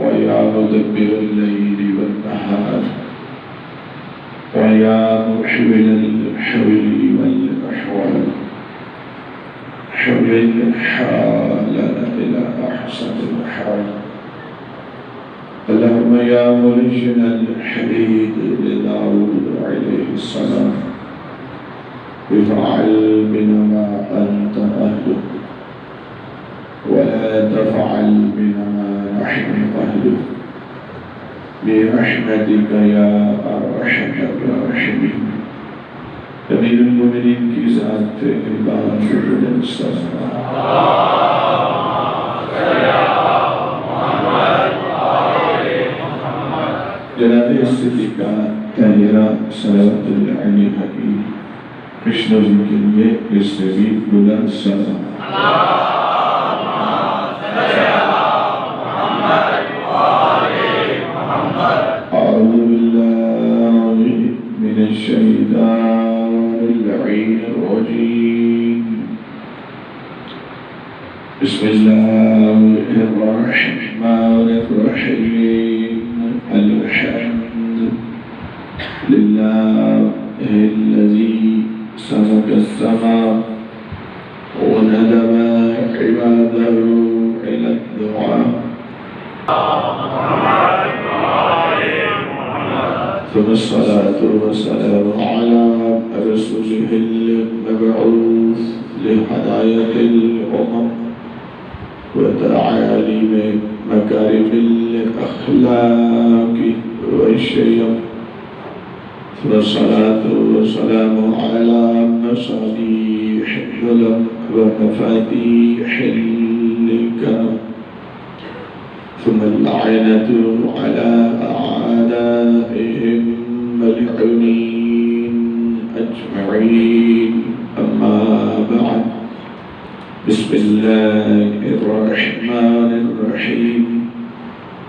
ويا مدبر الليل والنهار ويا محول الحول والأحوال حول حالنا إلى أحسن الحال. اللهم يا مرشد الحديد لداود عليه السلام افعل بنا ما أنت أهله ولا تفعل بنا ما نحن أهله برحمتك يا أرحم الراحمين. امیر المومنین کی ذات پہ عباد جناب صدیقہ طاہرہ صلوات اللہ علیہا کی کشن جی کے لیے اس سے بھی بلند سلام. اعوذ باللہ من الشیطان اللعین الرجیم. بسم اللہ الرحمن الرحیم. الحمد للہ الذی سبق السماء وندب عباده إلى الدعاء. ثم الصلاة والسلام على رسوله المبعوث لهداية الأمم وتعاليم مكارم الأخلاق والشيم. ثم الصلاة والسلام على مصابيح الظلم ومفاتيح الكرم. ثم اللعنة على أعدائهم ملعونين أجمعين. أما بعد. بسم الله الرحمن الرحيم.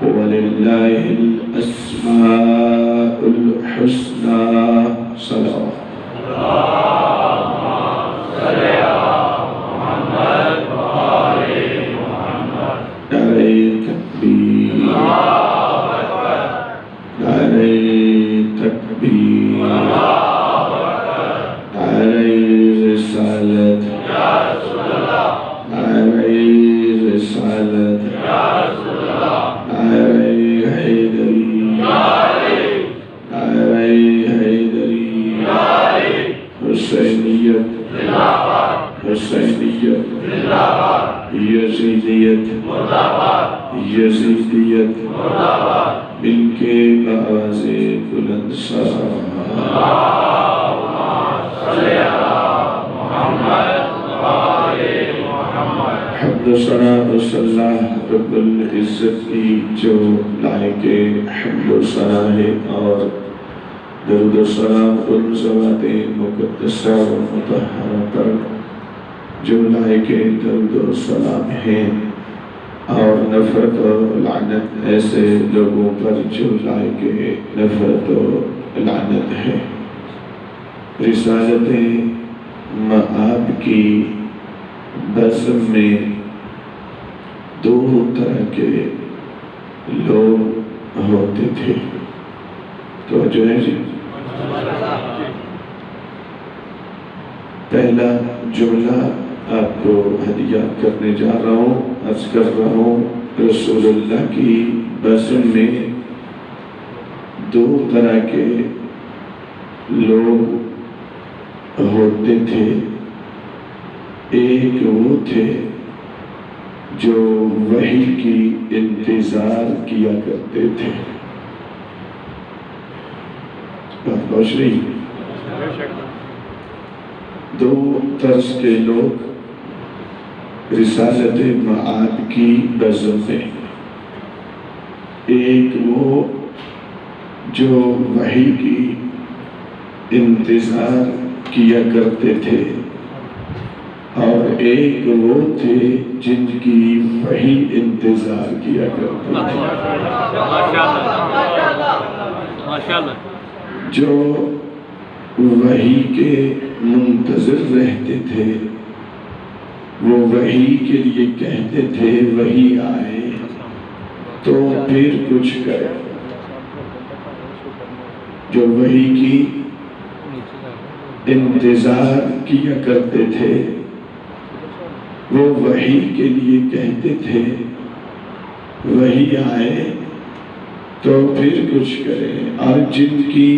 ولله الأسماء الحسنى. صلوات یزیدیت ان کے آواز بلند سلام. حمد و ثنا اللہ رب العزت کی جو لائق حمد و ثنا ہے اور درود و سلام ان ذوات مقدسہ و مطہرہ پر جو لائق درود و سلام ہیں اور نفرت و لعنت ایسے لوگوں پر جو لائق نفرت و لعنت ہے. رسالت مآب کی بزم میں دو طرح کے لوگ ہوتے تھے. تو جو ہے جی پہلا جملہ آپ کو ہدیہ کرنے جا رہا ہوں. عرض کر رہا ہوں رسول اللہ کی بزم میں دو طرح کے لوگ ہوتے تھے. ایک وہ تھے جو وحی کی انتظار کیا کرتے تھے. بات پہنچ رہی. دو طرز کے لوگ رسالت معاد کی بزم میں. ایک وہ جو وحی کی انتظار کیا کرتے تھے اور ایک وہ تھے جن کی وحی انتظار کیا کرتے تھے. جو وحی کے منتظر رہتے تھے وہ وحی کے لیے کہتے تھے وحی آئے. تو پھر کچھ کرے۔ جو وحی کی انتظار کیا کرتے تھے وہ وحی کے لیے کہتے تھے وحی آئے تو پھر کچھ کرے، اور جن کی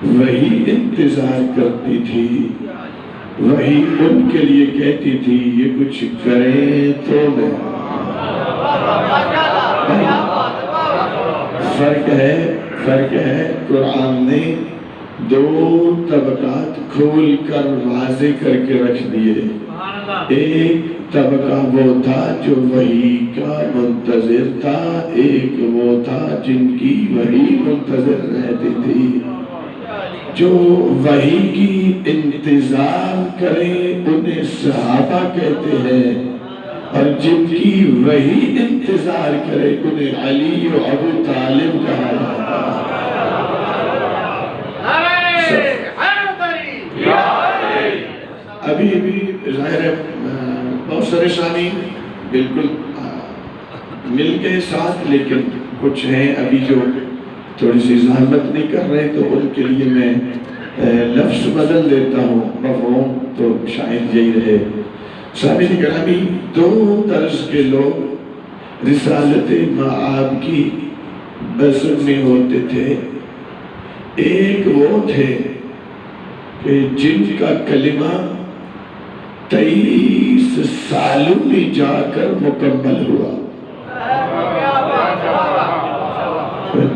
وحی انتظار کرتی تھی وحی ان کے لیے کہتی تھی یہ کچھ کریں تو میں۔ فرق ہے قرآن نے دو طبقات کھول کر واضح کر کے رکھ دیے۔ ایک طبقہ وہ تھا جو وحی کا منتظر تھا، ایک وہ تھا جن کی وحی منتظر رہتی تھی۔ جو وحی کی انتظار کریں انہیں صحابہ کہتے ہیں، اور جن کی وحی انتظار کرے انہیں علی و ابو طالب کہا جاتا ہے۔ ابھی ظاہر ہے بہت سارے سامعین بالکل مل گئے ساتھ، لیکن کچھ ہیں ابھی جو تھوڑی سی زحمت نہیں کر رہے، تو ان کے لیے میں لفظ بدل دیتا ہوں، مفہوم تو شاید یہی رہے۔ سامعین گرامی، دو طرز کے لوگ رسالت مآب کی بزم میں ہوتے تھے۔ ایک وہ تھے کہ جن کا کلمہ 23 سالوں میں جا کر مکمل ہوا۔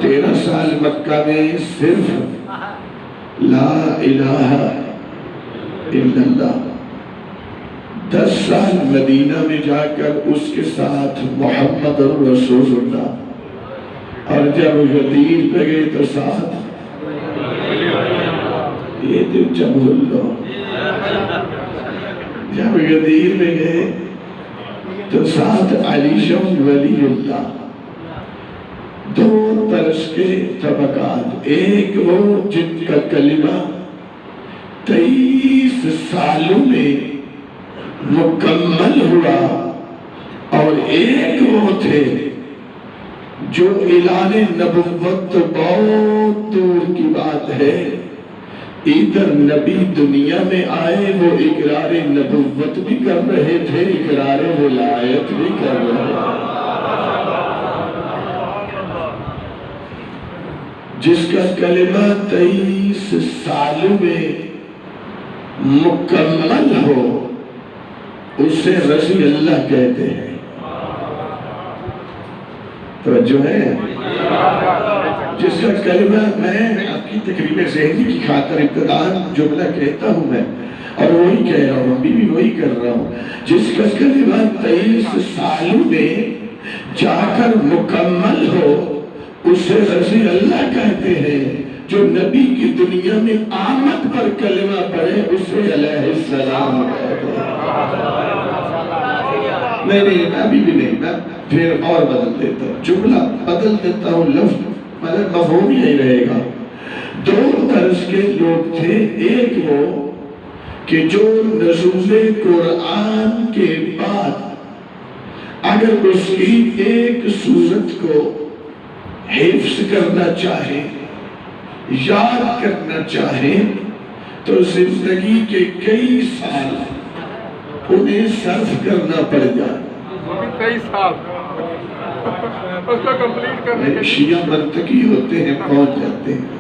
13 سال مکہ میں صرف لا الہ الا اللہ، 10 سال مدینہ میں جا کر اس کے ساتھ محمد رسول اللہ، اور جب غدیر پہ گئے تو ساتھ یہ تو جب اللہ، جب غدیر میں گئے تو ساتھ علی شم ولی اللہ۔ دو طرز کے طبقات، ایک وہ جن کا کلمہ 23 سالوں میں مکمل ہوا، اور ایک وہ تھے جو اعلان نبوت تو بہت دور کی بات ہے، ادھر نبی دنیا میں آئے وہ اقرار نبوت بھی کر رہے تھے، اقرار ولایت بھی کر رہے تھے۔ جس کا کلمہ 23 سالوں میں مکمل ہو اسے رضی اللہ کہتے ہیں۔ توجہ ہے؟ جس کا کلمہ، میں آپ کی تقریب ذہنی کی خاطر ابتداءً جملہ کہتا ہوں میں، اور وہی کہہ رہا ہوں، ابھی بھی وہی کر رہا ہوں، جس کا کلمہ 23 سالوں میں جا کر مکمل ہو اسے رضی اللہ کہتے ہیں۔ جو نبی کی دنیا میں آمد پر کلمہ پڑھے اسے علیہ السلام کہتے ہیں۔ نہیں، ابھی بھی نہیں، میں پھر اور بدل دیتا ہوں، جملہ بدل دیتا ہوں، لفظ مطلب مفہوم یہی رہے گا۔ دو طرز کے لوگ تھے، ایک وہ کہ جو نزول قرآن کے بعد اگر اس کی ایک سورت کو حفظ کرنا چاہے، یاد کرنا چاہے، تو زندگی کے کئی سال انہیں صرف کرنا پڑ جائے۔ کئی سال اس کو کمپلیٹ کرنے کے شیعہ منطقی ہوتے ہیں، پہنچ جاتے ہیں۔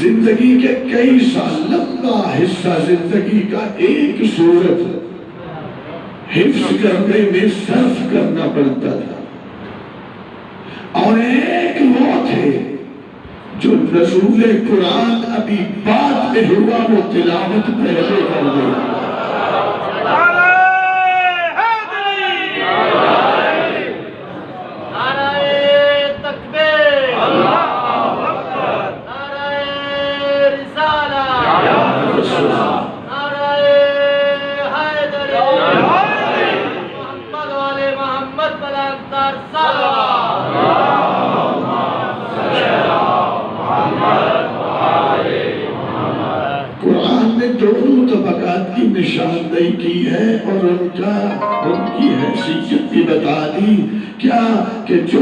زندگی کے کئی سال، لمبا حصہ زندگی کا ایک سورت حفظ کرنے میں صرف کرنا پڑتا تھا، اور ایک وہ تھے جو نزول قرآن ابھی بعد میں ہوا وہ تلاوت پہلے کر دیا۔ قرآن نے دونوں طبقات کی نشاندہی کی ہے اور ان کی حیثیت بھی بتا دی کیا کہ جو